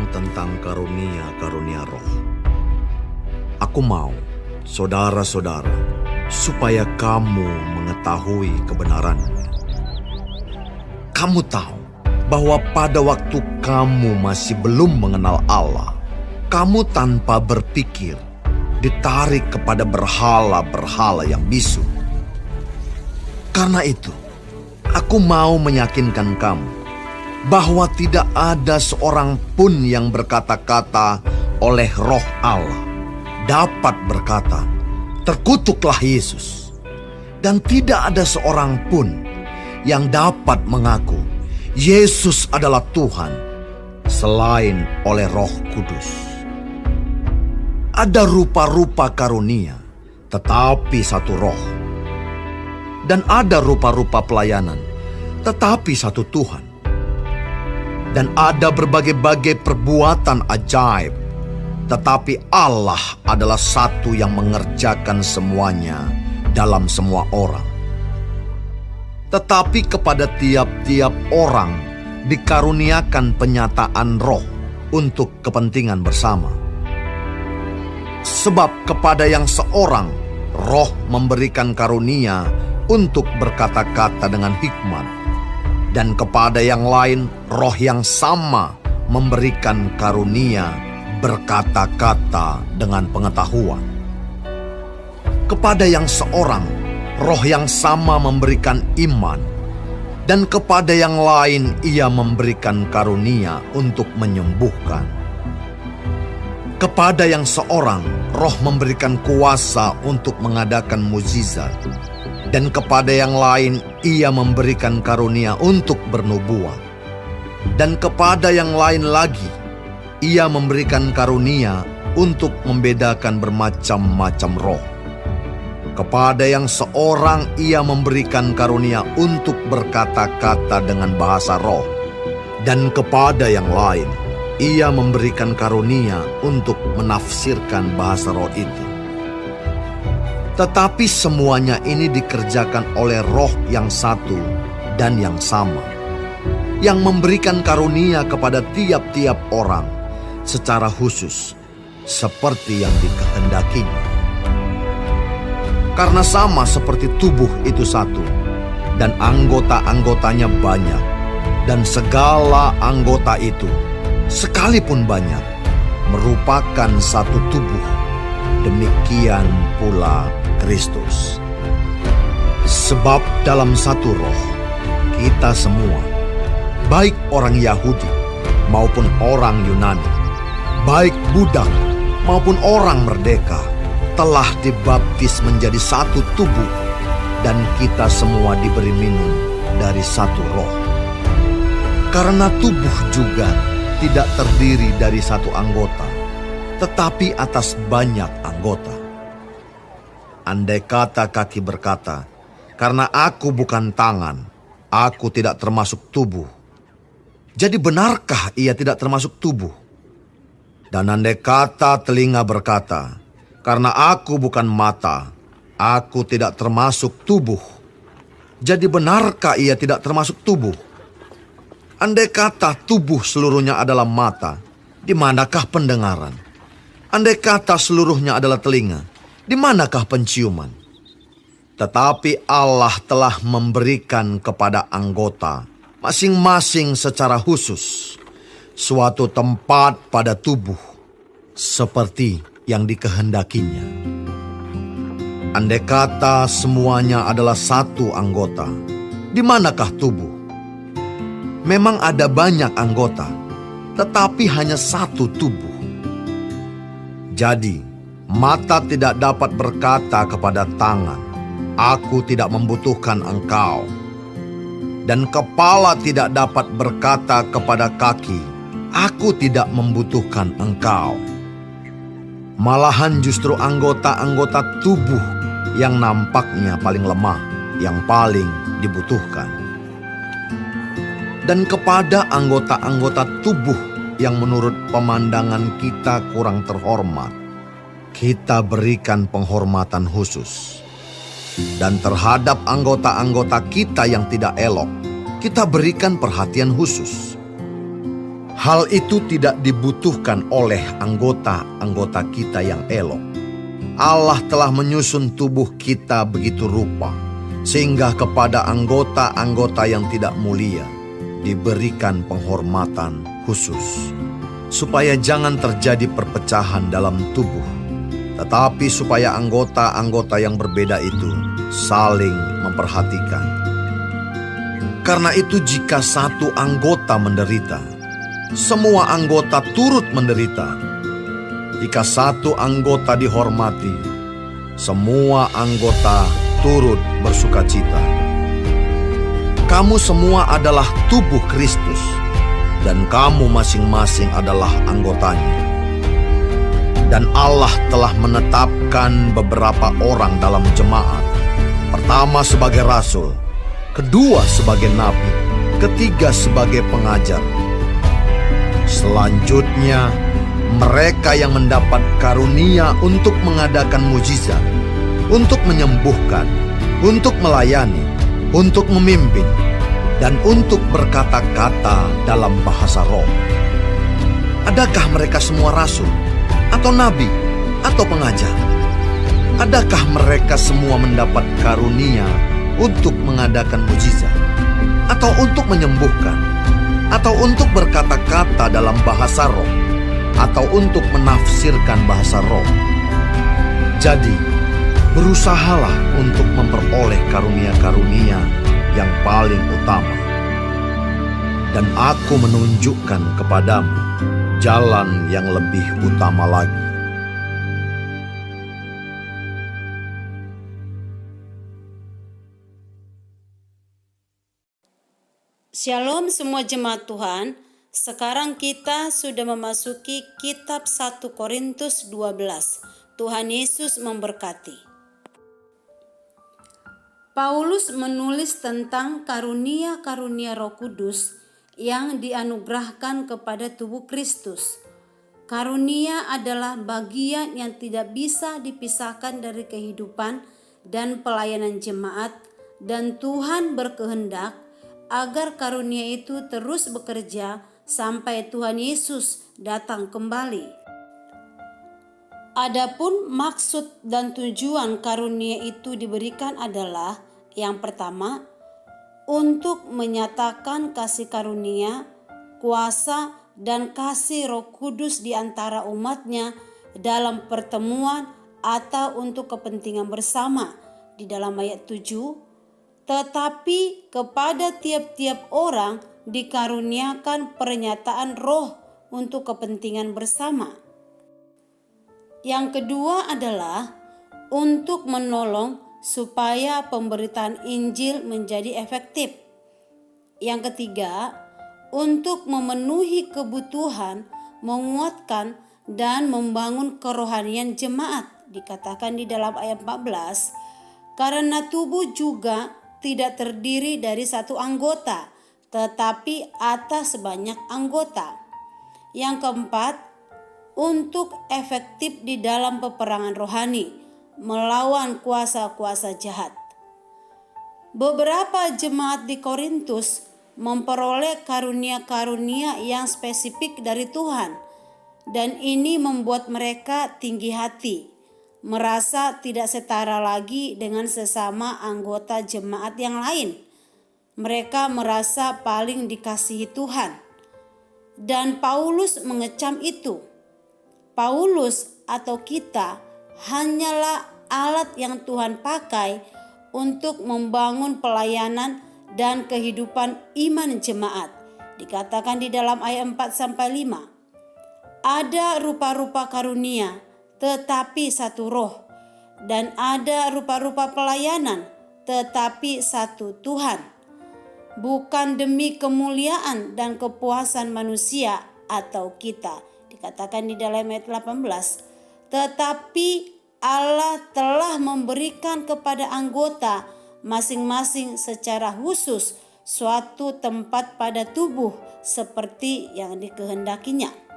tentang karunia-karunia roh. Aku mau, saudara-saudara, supaya kamu mengetahui kebenarannya. Kamu tahu bahwa pada waktu kamu masih belum mengenal Allah, kamu tanpa berpikir ditarik kepada berhala-berhala yang bisu. Karena itu, aku mau meyakinkan kamu bahwa tidak ada seorang pun yang berkata-kata oleh Roh Allah dapat berkata, "Terkutuklah Yesus." Dan tidak ada seorang pun yang dapat mengaku Yesus adalah Tuhan selain oleh Roh Kudus. Ada rupa-rupa karunia, tetapi satu Roh. Dan ada rupa-rupa pelayanan, tetapi satu Tuhan. Dan ada berbagai-bagai perbuatan ajaib, tetapi Allah adalah satu yang mengerjakan semuanya dalam semua orang. Tetapi kepada tiap-tiap orang dikaruniakan penyataan roh untuk kepentingan bersama. Sebab kepada yang seorang roh memberikan karunia untuk berkata-kata dengan hikmat, dan kepada yang lain roh yang sama memberikan karunia berkata-kata dengan pengetahuan. Kepada yang seorang roh yang sama memberikan iman, dan kepada yang lain ia memberikan karunia untuk menyembuhkan. Kepada yang seorang roh memberikan kuasa untuk mengadakan mukjizat, dan kepada yang lain ia memberikan karunia untuk bernubuat. Dan kepada yang lain lagi ia memberikan karunia untuk membedakan bermacam-macam roh. Kepada yang seorang ia memberikan karunia untuk berkata-kata dengan bahasa roh, dan kepada yang lain ia memberikan karunia untuk menafsirkan bahasa roh itu. Tetapi semuanya ini dikerjakan oleh Roh yang satu dan yang sama, yang memberikan karunia kepada tiap-tiap orang secara khusus, seperti yang dikehendakinya. Karena sama seperti tubuh itu satu, dan anggota-anggotanya banyak, dan segala anggota itu, sekalipun banyak, merupakan satu tubuh. Demikian pula Kristus. Sebab dalam satu roh, kita semua, baik orang Yahudi maupun orang Yunani, baik budak maupun orang merdeka, telah dibaptis menjadi satu tubuh, dan kita semua diberi minum dari satu roh. Karena tubuh juga tidak terdiri dari satu anggota, tetapi atas banyak anggota. Andai kata kaki berkata, "Karena aku bukan tangan, aku tidak termasuk tubuh." Jadi benarkah ia tidak termasuk tubuh? Dan andai kata telinga berkata, "Karena aku bukan mata, aku tidak termasuk tubuh." Jadi benarkah ia tidak termasuk tubuh? Andai kata tubuh seluruhnya adalah mata, di manakah pendengaran? Andai kata seluruhnya adalah telinga, di manakah penciuman? Tetapi Allah telah memberikan kepada anggota masing-masing secara khusus suatu tempat pada tubuh, seperti yang dikehendakinya. Andai kata semuanya adalah satu anggota, di manakah tubuh? Memang ada banyak anggota, tetapi hanya satu tubuh. Jadi, mata tidak dapat berkata kepada tangan, "Aku tidak membutuhkan engkau." Dan kepala tidak dapat berkata kepada kaki, "Aku tidak membutuhkan engkau." Malahan justru anggota-anggota tubuh yang nampaknya paling lemah, yang paling dibutuhkan. Dan kepada anggota-anggota tubuh yang menurut pemandangan kita kurang terhormat, kita berikan penghormatan khusus. Dan terhadap anggota-anggota kita yang tidak elok, kita berikan perhatian khusus. Hal itu tidak dibutuhkan oleh anggota-anggota kita yang elok. Allah telah menyusun tubuh kita begitu rupa, sehingga kepada anggota-anggota yang tidak mulia diberikan penghormatan khusus, supaya jangan terjadi perpecahan dalam tubuh, tetapi supaya anggota-anggota yang berbeda itu saling memperhatikan. Karena itu jika satu anggota menderita, semua anggota turut menderita. Jika satu anggota dihormati, semua anggota turut bersukacita. Kamu semua adalah tubuh Kristus, dan kamu masing-masing adalah anggotanya. Dan Allah telah menetapkan beberapa orang dalam jemaat. Pertama sebagai rasul, kedua sebagai nabi, ketiga sebagai pengajar. Selanjutnya, mereka yang mendapat karunia untuk mengadakan mujizat, untuk menyembuhkan, untuk melayani, untuk memimpin, dan untuk berkata-kata dalam bahasa roh. Adakah mereka semua rasul, atau nabi, atau pengajar? Adakah mereka semua mendapat karunia untuk mengadakan mujizat, atau untuk menyembuhkan, atau untuk berkata-kata dalam bahasa roh, atau untuk menafsirkan bahasa roh? Jadi, berusahalah untuk memperoleh karunia-karunia yang paling utama. Dan aku menunjukkan kepadamu jalan yang lebih utama lagi. Shalom semua jemaat Tuhan. Sekarang kita sudah memasuki kitab 1 Korintus 12. Tuhan Yesus memberkati. Paulus menulis tentang karunia-karunia Roh Kudus yang dianugerahkan kepada tubuh Kristus. Karunia adalah bagian yang tidak bisa dipisahkan dari kehidupan dan pelayanan jemaat, dan Tuhan berkehendak agar karunia itu terus bekerja sampai Tuhan Yesus datang kembali. Adapun maksud dan tujuan karunia itu diberikan adalah, yang pertama, untuk menyatakan kasih karunia, kuasa, dan kasih Roh Kudus di antara umatnya dalam pertemuan atau untuk kepentingan bersama di dalam ayat 7. Tetapi kepada tiap-tiap orang dikaruniakan pernyataan roh untuk kepentingan bersama. Yang kedua adalah untuk menolong supaya pemberitaan Injil menjadi efektif. Yang ketiga, untuk memenuhi kebutuhan, menguatkan, dan membangun kerohanian jemaat. Dikatakan di dalam ayat 14, karena tubuh juga tidak terdiri dari satu anggota, tetapi atas banyak anggota. Yang keempat, untuk efektif di dalam peperangan rohani, melawan kuasa-kuasa jahat. Beberapa jemaat di Korintus memperoleh karunia-karunia yang spesifik dari Tuhan, dan ini membuat mereka tinggi hati, merasa tidak setara lagi dengan sesama anggota jemaat yang lain. Mereka merasa paling dikasihi Tuhan. Dan Paulus mengecam itu. Paulus atau kita hanyalah alat yang Tuhan pakai untuk membangun pelayanan dan kehidupan iman jemaat. Dikatakan di dalam ayat 4-5. Ada rupa-rupa karunia, tetapi satu roh, dan ada rupa-rupa pelayanan, tetapi satu Tuhan. Bukan demi kemuliaan dan kepuasan manusia atau kita, dikatakan di dalam ayat 18, tetapi Allah telah memberikan kepada anggota masing-masing secara khusus suatu tempat pada tubuh seperti yang dikehendakinya.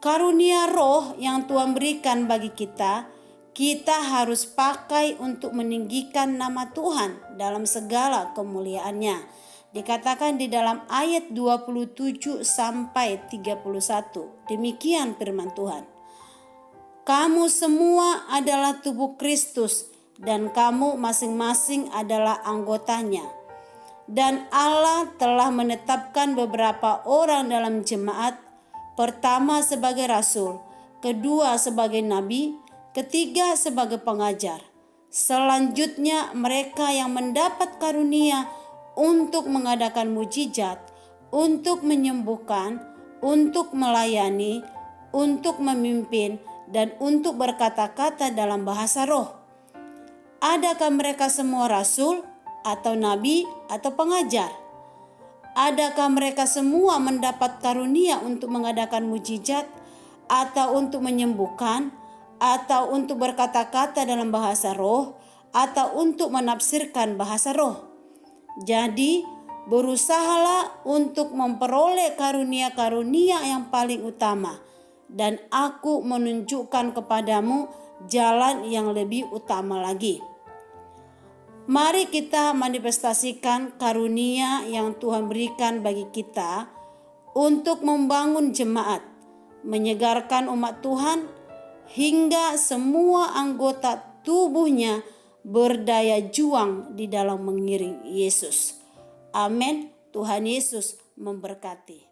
Karunia roh yang Tuhan berikan bagi kita harus pakai untuk meninggikan nama Tuhan dalam segala kemuliaannya. Dikatakan di dalam ayat 27 sampai 31. Demikian firman Tuhan. Kamu semua adalah tubuh Kristus dan kamu masing-masing adalah anggotanya. Dan Allah telah menetapkan beberapa orang dalam jemaat, pertama sebagai rasul, kedua sebagai nabi, ketiga sebagai pengajar. Selanjutnya mereka yang mendapat karunia untuk mengadakan mujizat, untuk menyembuhkan, untuk melayani, untuk memimpin, dan untuk berkata-kata dalam bahasa roh. Adakah mereka semua rasul, atau nabi, atau pengajar? Adakah mereka semua mendapat karunia untuk mengadakan mujizat, atau untuk menyembuhkan, atau untuk berkata-kata dalam bahasa roh, atau untuk menafsirkan bahasa roh? Jadi, berusahalah untuk memperoleh karunia-karunia yang paling utama, dan aku menunjukkan kepadamu jalan yang lebih utama lagi. Mari kita manifestasikan karunia yang Tuhan berikan bagi kita untuk membangun jemaat, menyegarkan umat Tuhan, hingga semua anggota tubuhnya berdaya juang di dalam mengiring Yesus. Amin. Tuhan Yesus memberkati.